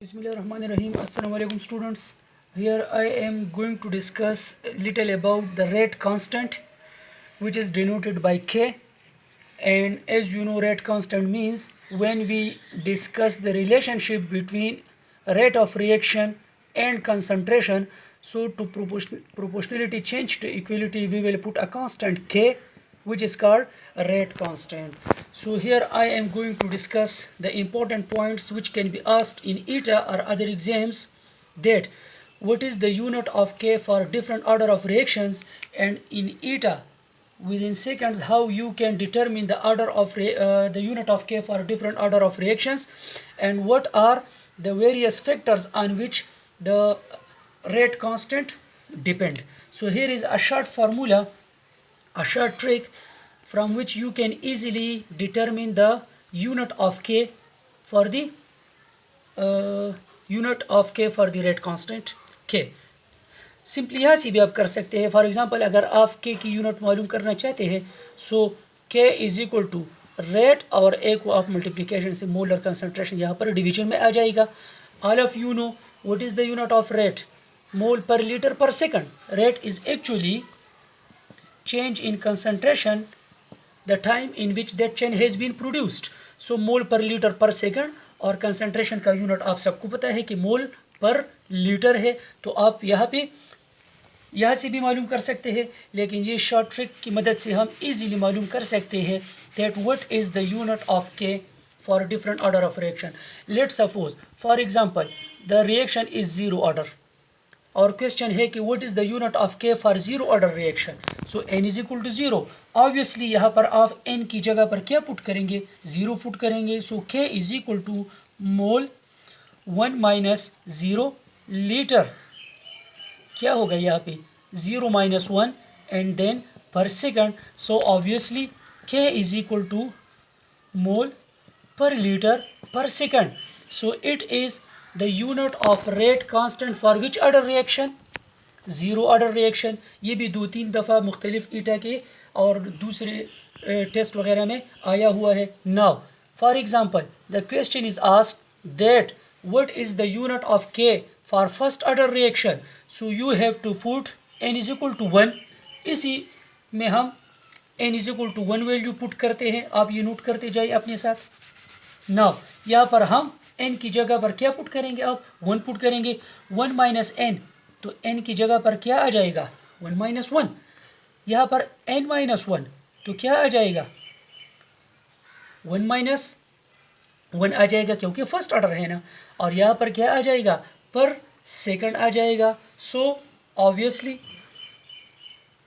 Bismillahirrahmanirrahim. Assalamu alaikum students. Here I am going to discuss a little about the rate constant, which is denoted by K. And as you know, rate constant means when we discuss the relationship between rate of reaction and concentration. So to proportionality change to equality, we will put a constant K, which is called rate constant. So here I am going to discuss the important points which can be asked in ETA or other exams, that what is the unit of K for different order of reactions, and in ETA within seconds how you can determine the order of the unit of K for different order of reactions, and what are the various factors on which the rate constant depend. So here is a short formula, a short trick from which you can easily determine the unit of K for the rate constant K. Simply यहाँ से भी आप कर सकते हैं. For example अगर आप के की यूनिट मालूम करना चाहते हैं, सो के इज इक्वल टू रेट और ए को आप मल्टीप्लिकेशन से मोलर कंसंट्रेशन यहाँ पर डिवीजन में आ जाएगा. All of you know what is the unit of rate, mole per litre per second. Rate is actually change in concentration, the time in which that change has been produced. So mole per litre per second, और concentration का unit आप सबको पता है कि मोल per litre है. तो आप यहाँ से भी मालूम कर सकते हैं, लेकिन ये शॉर्ट ट्रिक की मदद से हम इजीली मालूम कर सकते हैं that what is the unit of K for different order of reaction. Let's suppose for example the reaction is zero order, और क्वेश्चन है कि what is the unit of K for zero order reaction. So n is equal to zero. Obviously यहाँ पर आप n की जगह पर क्या पुट करेंगे, जीरो पुट करेंगे. So k is equal to mole 1 minus zero litre. क्या होगा यहाँ पे 0 minus 1 and then per second. So obviously k is equal to mole per liter per second. So it is the unit of rate constant for which order reaction? Zero order reaction. ये भी 2-3 दफ़ा मुख्तलिफ ईटा के और दूसरे test वगैरह में आया हुआ है. Now for example the question is asked that what is the unit of K for first order reaction. So you have to put n is equal to 1. इसी में हम n is equal to 1 value put करते हैं. आप ये note करते जाइए अपने साथ. नाउ यहाँ पर हम n की जगह पर क्या पुट करेंगे, आप 1 पुट करेंगे. 1 माइनस n, तो n की जगह पर क्या आ जाएगा 1 माइनस 1. यहाँ पर n माइनस 1, तो क्या आ जाएगा 1 माइनस 1 आ जाएगा, क्योंकि फर्स्ट ऑर्डर है ना. और यहाँ पर क्या आ जाएगा पर सेकंड आ जाएगा. So obviously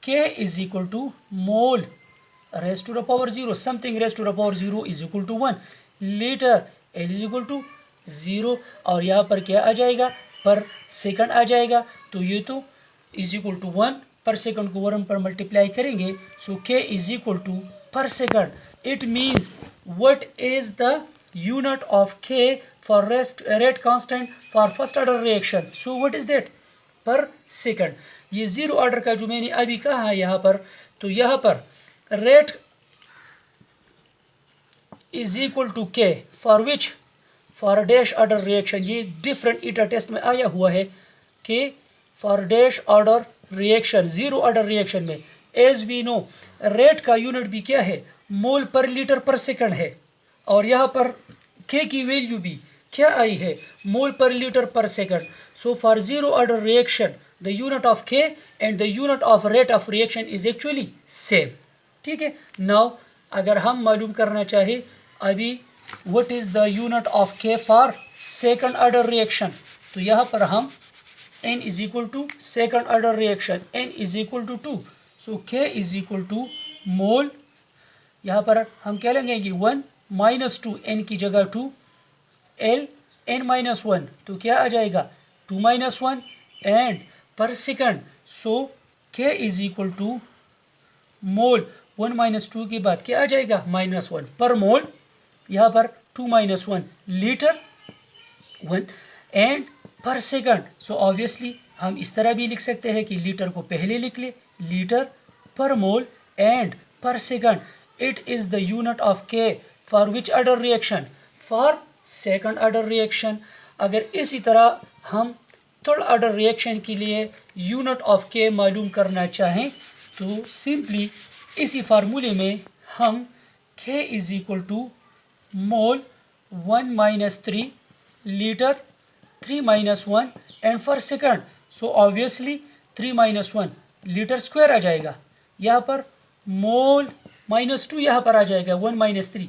k is equal to mole raised to the power 0, something raised to the power 0 is equal to 1 litre. L is equal to 0, और यहाँ पर क्या आ जाएगा पर सेकंड आ जाएगा. तो ये तो इज इक्वल टू 1 पर सेकंड को 1 पर मल्टीप्लाई करेंगे. So k is equal to पर second. It means what is the unit of k for rate constant for first order reaction. So what is that पर सेकंड. ये zero order का जो मैंने अभी कहा है यहाँ पर, तो यहाँ पर रेट इज इक्वल टू के for which for dash order reaction. ये डिफरेंट ईटा टेस्ट में आया हुआ है कि for dash order reaction, zero order reaction में एज वी नो रेट का यूनिट भी क्या है मोल पर लीटर पर सेकंड है, और यहाँ पर के की वैल्यू भी क्या आई है मोल per litre per second. So for zero order reaction the unit of K and the unit of rate of reaction is actually same. ठीक है. नाउ अगर हम मालूम करना चाहे अभी what is the unit of K for second order reaction, तो यहाँ पर हम n is equal to second order reaction, n is equal to 2. So k is equal to mole, यहाँ पर हम क्या लेंगे 1 माइनस 2, n की जगह 2, l n माइनस 1, तो क्या आ जाएगा 2 minus 1 and per second. So k is equal to mole 1 minus 2 के बाद क्या आ जाएगा माइनस 1 पर मोल. यहाँ पर 2 minus 1 litre 1 and per second. So obviously हम इस तरह भी लिख सकते हैं कि लीटर को पहले लिख ले, litre per mole and per second. It is the unit of K for which order reaction, for second order reaction. अगर इसी तरह हम थर्ड ऑर्डर रिएक्शन के लिए यूनिट ऑफ के मालूम करना चाहें तो सिंपली इसी फार्मूले में हम K is equal to mole 1 minus 3 litre 3 minus 1 and per second, so obviously 3 minus 1 litre square आ जाएगा, यहाँ पर मोल माइनस 2 यहाँ पर आ जाएगा 1 minus 3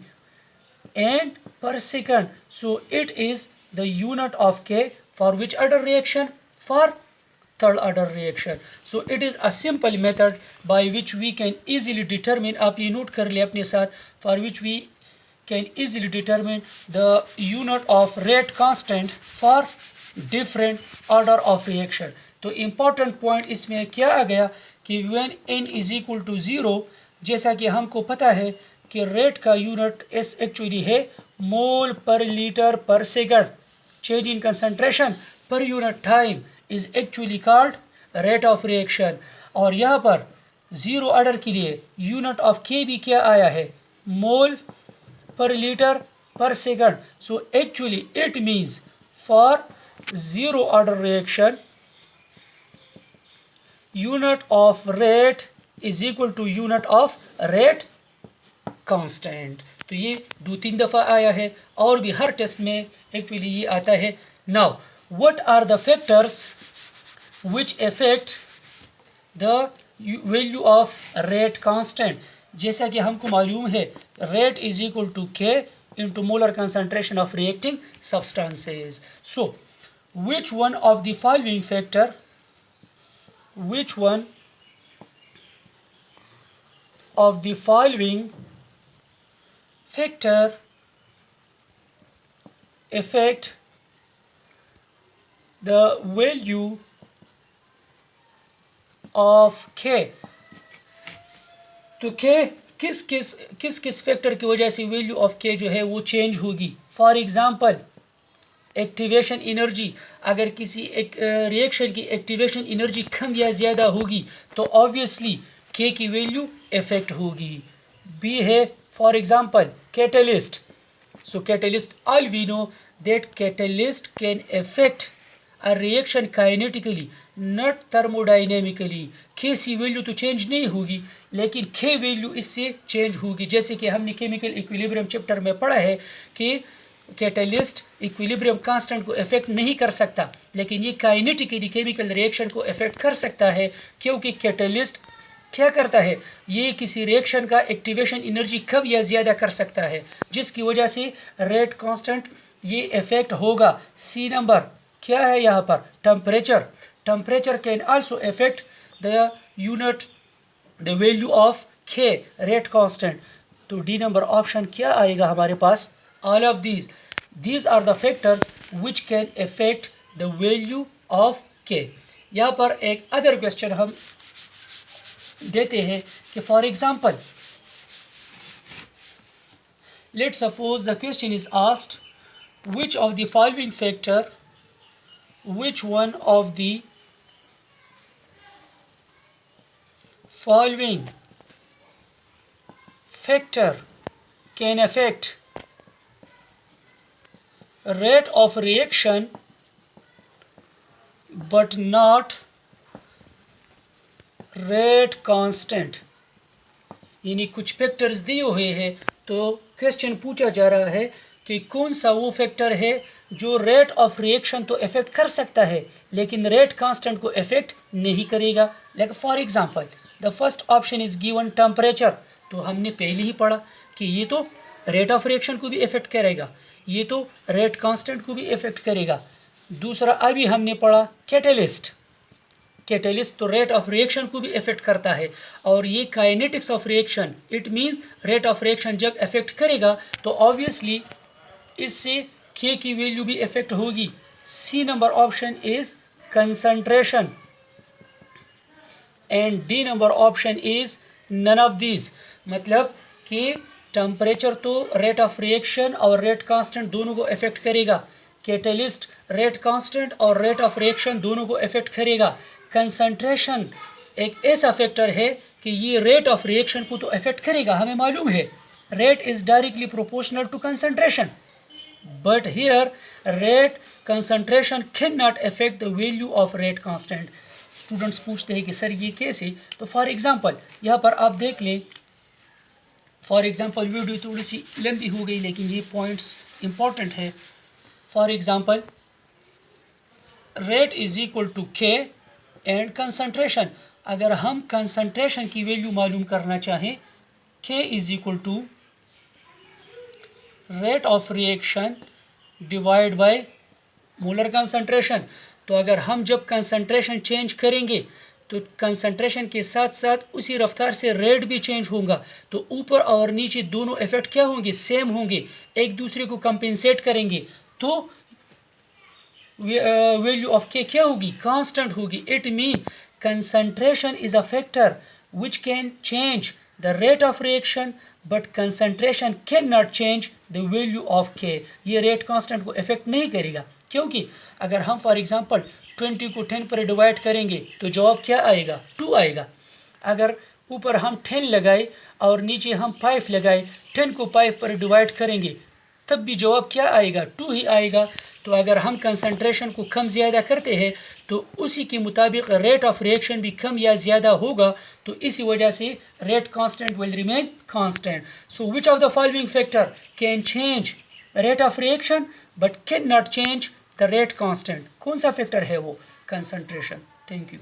and per second. So it is the unit of K for which order reaction? For third order reaction. So it is a simple method by which we can easily determine, आप ये note कर ले अपने साथ, for which we can easily determine the unit of rate constant for different order of reaction. तो important point इसमें क्या आ गया कि when n is equal to 0, जैसा कि हमको पता है कि रेट का यूनिट एस एक्चुअली है मोल per litre per second, change in concentration per unit time is actually called rate of reaction. और यहाँ पर जीरो ऑर्डर के लिए यूनिट ऑफ के भी क्या आया है, मोल per litre per second. So actually it means for zero order reaction unit of rate is equal to unit of rate constant. तो ये 2-3 दफ़ा आया है और भी हर टेस्ट में एक्चुअली ये आता है। Now what are the factors which affect the value of rate constant. जैसा कि हमको मालूम है rate is equal to K into molar concentration of reacting substances. So which one of the following factor, which one of the following factor affect the value of K। तो K किस factor की वजह से value of K जो है वो change होगी। For example activation energy, अगर किसी एक रिएक्शन की एक्टिवेशन एनर्जी कम या ज़्यादा होगी तो ऑब्वियसली के की वैल्यू इफेक्ट होगी। बी है for example catalyst. So catalyst, all we know that catalyst can effect a reaction kinetically not thermodynamically. K C value तो चेंज नहीं होगी लेकिन के वैल्यू इससे चेंज होगी। जैसे कि हमने केमिकल इक्विलिब्रियम चैप्टर में पढ़ा है कि कैटलिस्ट इक्विलिब्रियम कांस्टेंट को इफेक्ट नहीं कर सकता लेकिन ये काइनेटिकली केमिकल रिएक्शन को इफेक्ट कर सकता है, क्योंकि कैटलिस्ट क्या करता है, ये किसी रिएक्शन का एक्टिवेशन एनर्जी कम या ज़्यादा कर सकता है जिसकी वजह से रेट कांस्टेंट ये इफेक्ट होगा। सी नंबर क्या है यहाँ पर, temperature. Temperature can also effect the unit the value of के रेट कांस्टेंट। तो डी नंबर ऑप्शन क्या आएगा हमारे पास, all of these are the factors which can affect the value of K। यहाँ पर एक अदर क्वेश्चन हम देते हैं कि for example let's suppose the question is asked which of the following factor, which one of the following factor can affect rate of reaction but not rate constant। यानी कुछ factors दिए हुए हैं तो क्वेश्चन पूछा जा रहा है कि कौन सा वो फैक्टर है जो रेट ऑफ रिएक्शन तो इफेक्ट कर सकता है लेकिन रेट कांस्टेंट को इफेक्ट नहीं करेगा। Like for example the first option is given temperature. तो हमने पहले ही पढ़ा कि ये तो रेट ऑफ रिएक्शन को भी इफेक्ट करेगा, ये तो रेट कांस्टेंट को भी इफेक्ट करेगा। दूसरा अभी हमने पढ़ा कैटलिस्ट। कैटलिस्ट तो रेट ऑफ रिएक्शन को भी इफेक्ट करता है और ये kinetics of reaction, it means rate of reaction जब इफेक्ट करेगा तो ऑब्वियसली इससे के की वैल्यू भी इफेक्ट होगी। C number option is concentration and D number option is none of this. मतलब कि टेम्परेचर तो रेट ऑफ रिएक्शन और रेट कांस्टेंट दोनों को इफेक्ट करेगा, कैटलिस्ट रेट कांस्टेंट और रेट ऑफ रिएक्शन दोनों को इफेक्ट करेगा। कंसंट्रेशन एक ऐसा फैक्टर है कि ये रेट ऑफ रिएक्शन को तो इफेक्ट करेगा, हमें मालूम है rate is directly proportional to concentration. but here rate concentration cannot affect the value of rate constant. Students पूछते हैं कि सर ये कैसे? तो फॉर एग्जांपल यहाँ पर आप देख लें, फॉर एग्जांपल वीडियो थोड़ी सी लंबी हो गई लेकिन ये पॉइंट्स इंपॉर्टेंट है. For example rate is equal to K and concentration. अगर हम कंसंट्रेशन की वैल्यू मालूम करना चाहें, K is equal to rate of reaction divide by molar concentration. तो अगर हम जब कंसंट्रेशन चेंज करेंगे तो कंसंट्रेशन के साथ साथ उसी रफ्तार से रेट भी चेंज होगा. तो ऊपर और नीचे दोनों इफेक्ट क्या होंगे? सेम होंगे, एक दूसरे को कंपेंसेट करेंगे. तो वैल्यू ऑफ के क्या होगी? कांस्टेंट होगी. It mean concentration is a factor which can change the rate of reaction but concentration cannot change the value of K. ये रेट कांस्टेंट को इफेक्ट नहीं करेगा, क्योंकि अगर हम फॉर एग्जांपल 20 को 10 पर डिवाइड करेंगे तो जवाब क्या आएगा? 2 आएगा. अगर ऊपर हम 10 लगाए और नीचे हम 5 लगाए, 10 को 5 पर डिवाइड करेंगे तब भी जवाब क्या आएगा? 2 ही आएगा. तो अगर हम कंसंट्रेशन को कम ज़्यादा करते हैं तो उसी के मुताबिक रेट ऑफ रिएक्शन भी कम या ज़्यादा होगा. तो इसी वजह से rate constant will remain constant. So which of the following factor can change rate of reaction but can not change the rate constant? कौन सा फैक्टर है वो? कंसंट्रेशन. Thank you.